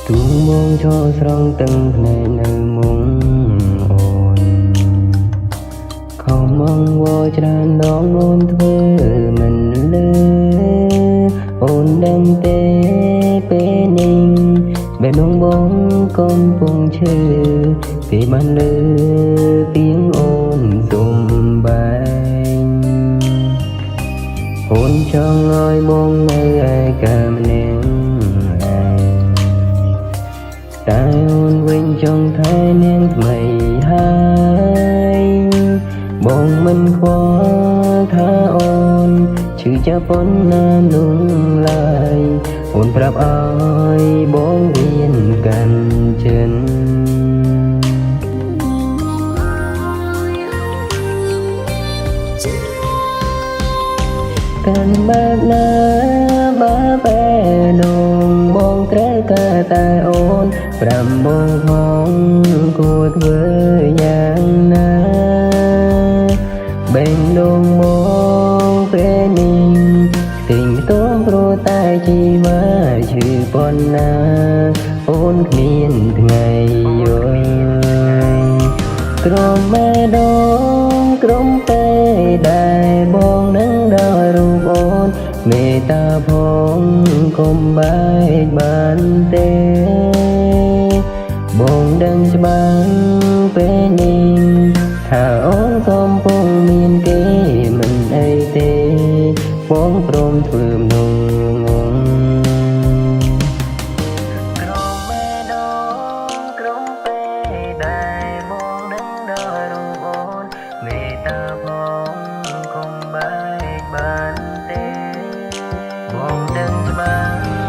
ទូមកឈរស្រង់ទឹកភ្នែកនៅមុងអូនខំមងវច្រើនដងអូនធ្វើមិនលឺអូនដឹងទេពេលនេះបែបដងបងកំពុងឈឺពេលបានលឺtiếngអូនសុំបែងអូនចង់ឲ្យបងនៅឯកាម្នាក់តែអូនវិញចង់ថែនាងថ្មីហើយបងមិនខ្វល់ថាអូនឈឺចាប់ប៉ុណ្ណានោះឡើយអូនប្រាប់ឲ្យបងវៀនកាន់ចិនកាន់បែបណាបើបែនងបងត្រូវការតែអូនប្រាំបងផងគួរធ្វើយ៉ាងណាបេងដងមកពេលនេះទិញតោព្រោះតែជីវ៉ាឈឺប៉ុណ្ណាអូនគ្មានថ្ងៃយល់ក្រំមេដងក្រំពេលដែលបងនឹងដល់រូបអូនមេត្តាផងកុំបែកបានទេបងដឹងច្បាស់ពេលនេះថាអូនកំពុងមានគេមិនអីទេបងព្រមធ្វើម្ដងងងក្រំមេដងក្រំពេលដែលបងនឹងដល់រូបអូនមេត្តាផងកុំបែកបានទេបងដឹងច្បាស់